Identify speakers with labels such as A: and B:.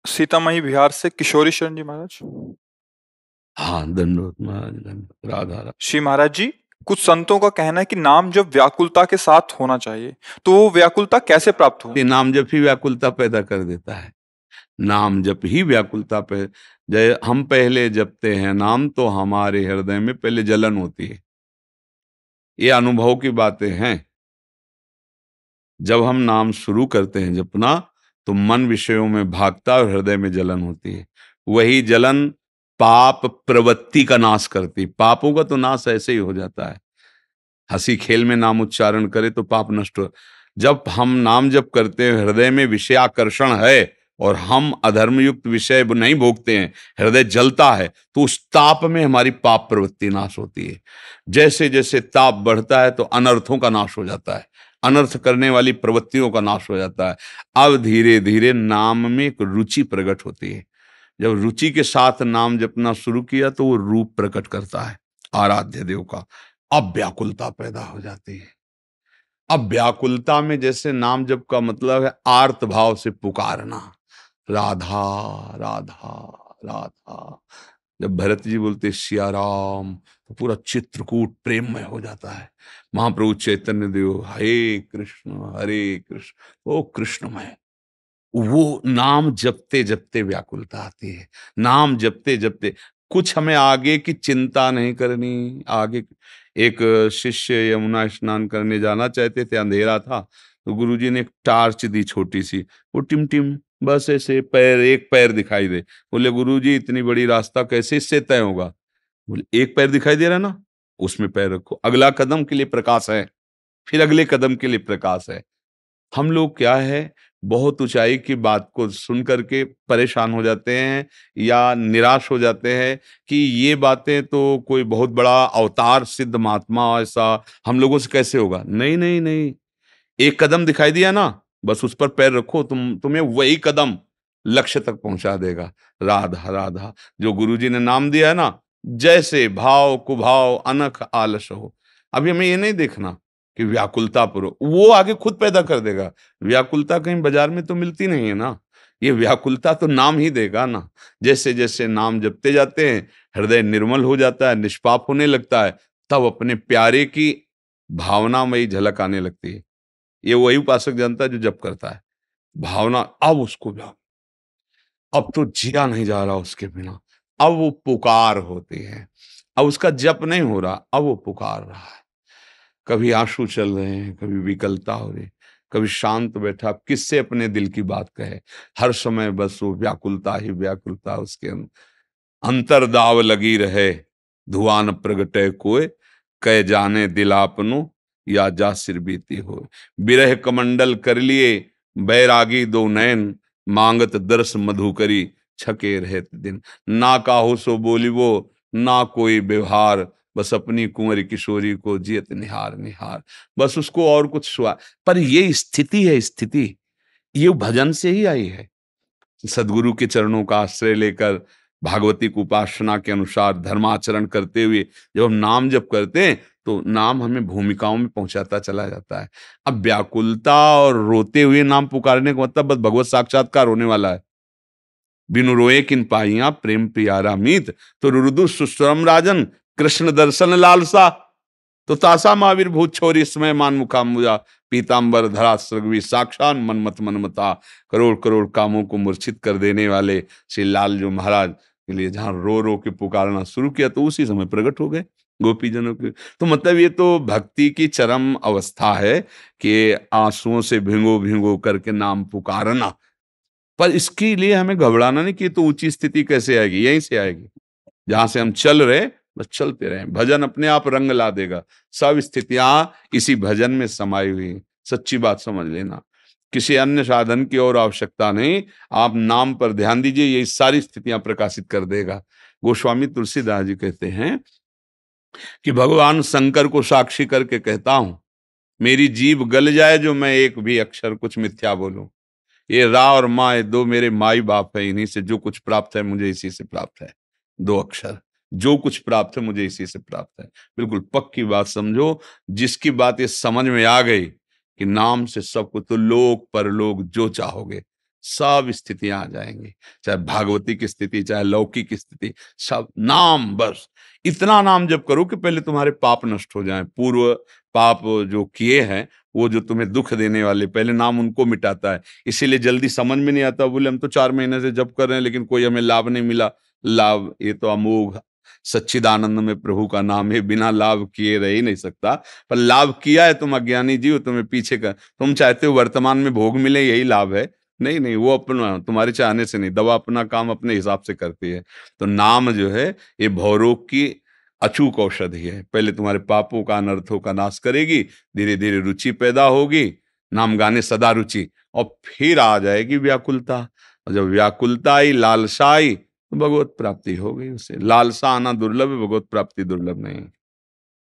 A: सीतामढ़ी बिहार से किशोरी शरण जी महाराज।
B: हाँ, दंडोत महाराज, दंडोत। राधा राधा।
A: श्री महाराज जी, कुछ संतों का कहना है कि नाम जब व्याकुलता के साथ होना चाहिए, तो वो व्याकुलता कैसे प्राप्त हो?
B: ये नाम जप ही व्याकुलता पैदा कर देता है। नाम जप ही व्याकुलता पे, जय हम पहले जपते हैं नाम तो हमारे हृदय में पहले जलन होती है। ये अनुभव की बातें हैं। जब हम नाम शुरू करते हैं जपना, तो मन विषयों में भागता और हृदय में जलन होती है। वही जलन पाप प्रवृत्ति का नाश करती। पापों का तो नाश ऐसे ही हो जाता है। हंसी खेल में नाम उच्चारण करे तो पाप नष्ट हो। जब हम नाम जप करते हैं, हृदय में विषयाकर्षण है और हम अधर्म युक्त विषय नहीं भोगते हैं, हृदय जलता है, तो उस ताप में हमारी पाप प्रवृत्ति नाश होती है। जैसे जैसे ताप बढ़ता है तो अनर्थों का नाश हो जाता है, अनर्थ करने वाली प्रवृत्तियों का नाश हो जाता है। अब धीरे धीरे नाम में एक रुचि प्रकट होती है। जब रुचि के साथ नाम जपना शुरू किया तो वो रूप प्रकट करता है आराध्य देव का। अब व्याकुलता पैदा हो जाती है। अब व्याकुलता में जैसे नाम जप का मतलब है आर्त भाव से पुकारना, राधा राधा राधा। जब भरत जी बोलते सिया राम, तो पूरा चित्रकूट प्रेममय हो जाता है। महाप्रभु चैतन्य देव हरे कृष्ण, ओ कृष्णमय। वो नाम जपते जपते व्याकुलता आती है। नाम जपते जपते कुछ हमें आगे की चिंता नहीं करनी। आगे एक शिष्य यमुना स्नान करने जाना चाहते थे, अंधेरा था, तो गुरुजी ने एक टार्च दी छोटी सी। वो टिम टिम बस ऐसे पैर, एक पैर दिखाई दे। बोले गुरुजी इतनी बड़ी रास्ता कैसे इससे तय होगा? बोले एक पैर दिखाई दे रहा ना, उसमें पैर रखो, अगला कदम के लिए प्रकाश है, फिर अगले कदम के लिए प्रकाश है। हम लोग क्या है, बहुत ऊंचाई की बात को सुन करके परेशान हो जाते हैं या निराश हो जाते हैं कि ये बातें तो कोई बहुत बड़ा अवतार सिद्ध महात्मा ऐसा हम लोगों से कैसे होगा। नहीं नहीं नहीं, एक कदम दिखाई दिया ना, बस उस पर पैर रखो, तुम्हें वही कदम लक्ष्य तक पहुंचा देगा। राधा राधा जो गुरुजी ने नाम दिया है ना, जैसे भाव कुभाव अनख आलस हो। अभी हमें ये नहीं देखना कि व्याकुलता पुरो, वो आगे खुद पैदा कर देगा। व्याकुलता कहीं बाजार में तो मिलती नहीं है ना, ये व्याकुलता तो नाम ही देगा ना। जैसे जैसे नाम जपते जाते हैं, हृदय निर्मल हो जाता है, निष्पाप होने लगता है, तब अपने प्यारे की भावनामयी झलक आने लगती है। ये वही उपासक जानता है जो जप करता है। भावना अब उसको व्याप, अब तो जिया नहीं जा रहा उसके बिना। अब वो पुकार होती है, अब उसका जप नहीं हो रहा, अब वो पुकार रहा है। कभी आंसू चल रहे हैं, कभी विकलता हो रही, कभी शांत बैठा, अब किससे अपने दिल की बात कहे। हर समय बस वो व्याकुलता ही व्याकुलता उसके अंतर्दाव लगी रहे। धुआं न प्रगटे कोय, कह जाने दिल आपनो, या जा सिर बीती हो। बिरह कमंडल कर लिए बैरागी दो नैन, मांगत दर्श मधुकरी, छके रहत दिन। ना काहू सो बोलिबो, ना कोई व्यवहार, बस अपनी कुंवरी किशोरी को जियत निहार निहार। बस उसको और कुछ सुआ। पर ये स्थिति है, स्थिति ये भजन से ही आई है। सदगुरु के चरणों का आश्रय लेकर भागवती की उपासना के अनुसार धर्माचरण करते हुए जब हम नाम जप करते हैं, तो नाम हमें भूमिकाओं में पहुंचाता चला जाता है। अब व्याकुलता और रोते हुए नाम पुकारने का मतलब बस भगवत साक्षात्कार होने वाला है। बिनु रोए किन पाइया प्रेम प्यारा मीत, तो रुदु सुश्रम राजन, कृष्ण दर्शन लालसा। तो तासा महावीर भूत छोरी समय मान मुखामुजा, पीतांबर धरा सृगवी साक्षात मनमत मनमता। करोड़ करोड़ कामों को मूर्छित कर देने वाले श्री लाल जो महाराज के लिए जहां रो रो के पुकारना शुरू किया, तो उसी समय प्रकट हो गए गोपीजनों के। तो मतलब ये तो भक्ति की चरम अवस्था है कि आंसुओं से भिंगो भिंगो करके नाम पुकारना। पर इसके लिए हमें घबराना नहीं कि ये तो ऊंची स्थिति कैसे आएगी, यहीं से आएगी जहां से हम चल रहे, बस चलते रहें। भजन अपने आप रंग ला देगा। सब स्थितियां इसी भजन में समाई हुई हैं। सच्ची बात समझ लेना, किसी अन्य साधन की और आवश्यकता नहीं। आप नाम पर ध्यान दीजिए, ये सारी स्थितियां प्रकाशित कर देगा। गोस्वामी तुलसीदास जी कहते हैं कि भगवान शंकर को साक्षी करके कहता हूं, मेरी जीभ गल जाए जो मैं एक भी अक्षर कुछ मिथ्या बोलूं। ये रा और माँ, ये दो मेरे माई बाप है, इन्हीं से जो कुछ प्राप्त है मुझे इसी से प्राप्त है। दो अक्षर, जो कुछ प्राप्त है मुझे इसी से प्राप्त है। बिल्कुल पक्की बात समझो। जिसकी बात ये समझ में आ गई कि नाम से सब कुछ, तो लोक परलोक जो चाहोगे सब स्थितियां आ जाएंगी, चाहे भागवती की स्थिति, चाहे लौकिक की स्थिति, सब नाम, बस इतना नाम जप करो कि पहले तुम्हारे पाप नष्ट हो जाएं। पूर्व पाप जो किए हैं, वो जो तुम्हें दुख देने वाले, पहले नाम उनको मिटाता है। इसीलिए जल्दी समझ में नहीं आता, बोले हम तो 4 महीने से जप कर रहे हैं लेकिन कोई हमें लाभ नहीं मिला। लाभ, ये तो अमोघ सच्चिदानंद में प्रभु का नाम है, बिना लाभ किए रह ही नहीं सकता। पर लाभ किया है तुम अज्ञानी जीव, तुम्हें पीछे का, तुम चाहते हो वर्तमान में भोग मिले, यही लाभ है। नहीं नहीं, वो अपना तुम्हारे चाहने से नहीं, दवा अपना काम अपने हिसाब से करती है। तो नाम जो है ये भवरोग की अचूक औषधि है। पहले तुम्हारे पापों का, अनर्थों का नाश करेगी, धीरे धीरे रुचि पैदा होगी, नाम गाने सदा रुचि, और फिर आ जाएगी व्याकुलता। और जब व्याकुलता आई, लालसा आई, तो भगवत प्राप्ति हो गई। उसे लालसा आना दुर्लभ है, भगवत प्राप्ति दुर्लभ नहीं।